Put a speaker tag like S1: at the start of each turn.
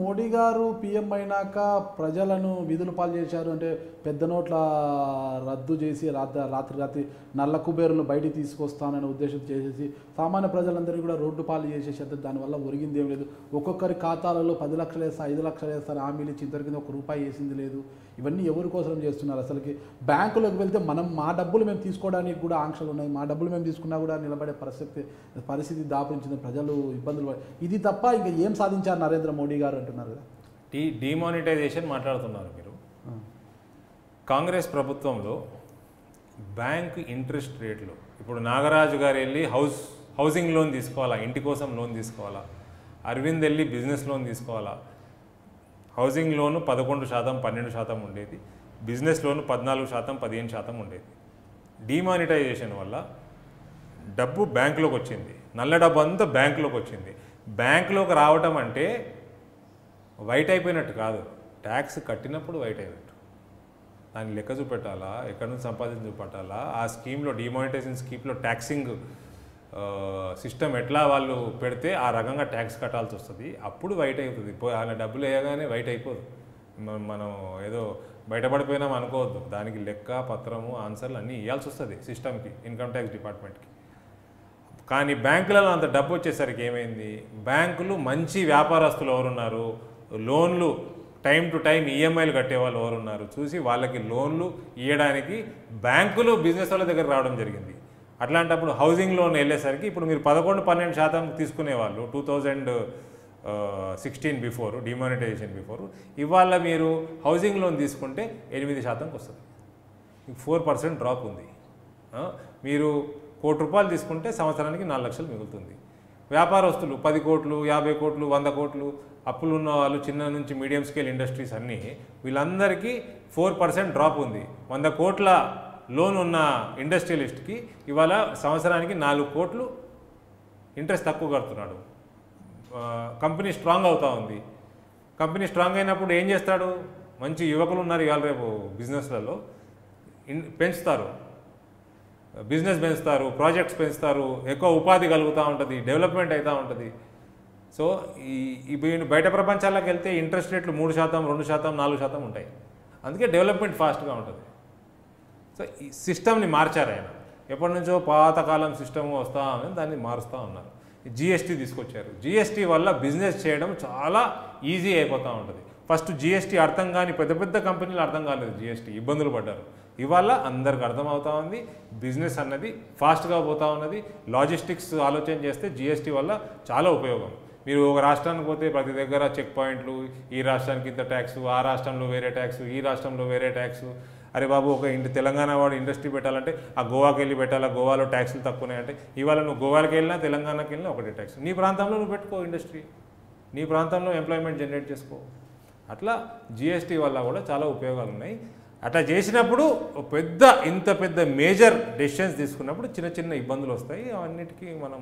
S1: మోడీ గారు పీఎం అయినాక ప్రజలను విధులు పాలు చేశారు అంటే పెద్ద నోట్ల రద్దు చేసి రాత్రి నల్ల కుబేరులు బయటికి తీసుకొస్తాననే ఉద్దేశం చేసేసి సామాన్య ప్రజలందరినీ కూడా రోడ్డు పాలు చేసేసి దానివల్ల ఒరిగింది ఏం లేదు. ఒక్కొక్కరి ఖాతాలలో 10 లక్షలు వేస్తా 5 లక్షలు వేస్తారు హామీలు ఇచ్చి ఇంతవరకు ₹1 వేసింది లేదు. ఇవన్నీ ఎవరి కోసం చేస్తున్నారు? అసలుకి బ్యాంకులోకి వెళ్తే మా డబ్బులు మేము తీసుకోవడానికి కూడా ఆంక్షలు ఉన్నాయి. మా డబ్బులు మేము తీసుకున్నా కూడా నిలబడే పరిస్థితి దాపురించిన ప్రజలు ఇబ్బందులు. ఇది తప్ప ఇంకా ఏం సాధించారు నరేంద్ర మోడీ గారు అంటున్నారు కదా.
S2: డిమానిటైజేషన్ మాట్లాడుతున్నారు మీరు. కాంగ్రెస్ ప్రభుత్వంలో బ్యాంక్ ఇంట్రెస్ట్ రేట్లు ఇప్పుడు నాగరాజు గారు వెళ్ళి హౌసింగ్ లోన్ తీసుకోవాలా, ఇంటి కోసం లోన్ తీసుకోవాలా, అరవింద్ వెళ్ళి బిజినెస్ లోన్ తీసుకోవాలా. హౌసింగ్ లోను 11%, 12% ఉండేది. బిజినెస్ లోను 14%, 15% ఉండేది. డిమానిటైజేషన్ వల్ల డబ్బు బ్యాంకులోకి వచ్చింది, నల్ల డబ్బు అంతా బ్యాంకులోకి వచ్చింది. బ్యాంకులోకి రావటం అంటే వైట్ అయిపోయినట్టు కాదు, ట్యాక్స్ కట్టినప్పుడు వైట్ అయినట్టు. దాన్ని లెక్క చూపెట్టాలా, ఎక్కడి నుంచి సంపాదించి చూపెట్టాలా, ఆ స్కీమ్లో డిమానిటైజేషన్ స్కీమ్లో ట్యాక్సింగ్ సిస్టమ్ ఎట్లా వాళ్ళు పెడితే ఆ రకంగా ట్యాక్స్ కట్టాల్సి వస్తుంది. అప్పుడు వైట్ అవుతుంది. ఆయన డబ్బులు వేయగానే వైట్ అయిపోదు. మనం ఏదో బయటపడిపోయినాం అనుకోవద్దు. దానికి లెక్క పత్రము ఆన్సర్లు అన్నీ ఇవ్వాల్సి వస్తుంది సిస్టమ్కి, ఇన్కమ్ ట్యాక్స్ డిపార్ట్మెంట్కి. కానీ బ్యాంకులలో అంత డబ్బు వచ్చేసరికి ఏమైంది, బ్యాంకులు మంచి వ్యాపారస్తులు ఎవరున్నారు, లోన్లు టైం టు టైం ఈఎంఐలు కట్టేవాళ్ళు ఎవరున్నారు చూసి వాళ్ళకి లోన్లు ఇవ్వడానికి బ్యాంకులు బిజినెస్ వాళ్ళ దగ్గర రావడం జరిగింది. అట్లాంటప్పుడు హౌసింగ్ లోన్ వెళ్ళేసరికి ఇప్పుడు మీరు 11-12% తీసుకునేవాళ్ళు 2016 బిఫోర్, డిమానిటైజేషన్ బిఫోర్. ఇవాళ మీరు హౌసింగ్ లోన్ తీసుకుంటే 8%కి వస్తుంది. 4% డ్రాప్ ఉంది. మీరు ₹1,00,00,000 తీసుకుంటే సంవత్సరానికి 4 లక్షలు మిగులుతుంది. వ్యాపారస్తులు 10 కోట్లు, 50 కోట్లు, 100 కోట్లు అప్పులు ఉన్న వాళ్ళు, చిన్న నుంచి మీడియం స్కేల్ ఇండస్ట్రీస్ అన్నీ, వీళ్ళందరికీ 4% డ్రాప్ ఉంది. 100 కోట్ల లోన్ ఉన్న ఇండస్ట్రియలిస్ట్కి ఇవాళ సంవత్సరానికి 4 కోట్లు ఇంట్రెస్ట్ తక్కువ కడుతున్నాడు. కంపెనీ స్ట్రాంగ్ అవుతూ ఉంది. కంపెనీ స్ట్రాంగ్ అయినప్పుడు ఏం చేస్తాడు, మంచి యువకులు ఉన్నారు ఇవాళ రేపు బిజినెస్లలో, పెంచుతారు, బిజినెస్ పెంచుతారు, ప్రాజెక్ట్స్ పెంచుతారు, ఎక్కువ ఉపాధి కలుగుతూ ఉంటుంది, డెవలప్మెంట్ అవుతూ ఉంటుంది. సో ఈ బయట ప్రపంచాలకు వెళ్తే ఇంట్రెస్ట్ రేట్లు 3%, 2%, 4% ఉంటాయి. అందుకే డెవలప్మెంట్ ఫాస్ట్గా ఉంటుంది. సో ఈ సిస్టమ్ని మార్చారు ఆయన. ఎప్పటి నుంచో పాతకాలం సిస్టమ్ వస్తూ ఉందని దాన్ని మారుస్తూ ఉన్నారు. జిఎస్టీ తీసుకొచ్చారు. జిఎస్టీ వల్ల బిజినెస్ చేయడం చాలా ఈజీ అయిపోతూ ఉంటుంది. ఫస్ట్ జిఎస్టీ అర్థం కాని పెద్ద పెద్ద కంపెనీలు అర్థం కాలేదు, జిఎస్టీ ఇబ్బందులు పడ్డారు. ఇవాళ అందరికి అర్థమవుతూ ఉంది. బిజినెస్ అన్నది ఫాస్ట్గా పోతూ ఉన్నది. లాజిస్టిక్స్ ఆలోచన చేస్తే జిఎస్టీ వల్ల చాలా ఉపయోగం. మీరు ఒక రాష్ట్రానికి పోతే ప్రతి దగ్గర చెక్ పాయింట్లు, ఈ రాష్ట్రానికి ఇంత ట్యాక్స్, ఆ రాష్ట్రంలో వేరే ట్యాక్స్, ఈ రాష్ట్రంలో వేరే ట్యాక్స్. అరే బాబు, ఒక తెలంగాణ వాడు ఇండస్ట్రీ పెట్టాలంటే ఆ గోవాకి వెళ్ళి పెట్టాలా, గోవాలో ట్యాక్సులు తక్కువనే అంటే ఇవాళ నువ్వు గోవాకి వెళ్ళినా తెలంగాణకి వెళ్ళినా ఒకటే ట్యాక్స్. నీ ప్రాంతంలో నువ్వు పెట్టుకో ఇండస్ట్రీ, నీ ప్రాంతంలో ఎంప్లాయ్మెంట్ జనరేట్ చేసుకో. అట్లా జిఎస్టీ వల్ల కూడా చాలా ఉపయోగాలు ఉన్నాయి. అట్లా చేసినప్పుడు ఇంత పెద్ద మేజర్ డెసిషన్స్ తీసుకున్నప్పుడు చిన్న చిన్న ఇబ్బందులు వస్తాయి. అవన్నిటికీ మనం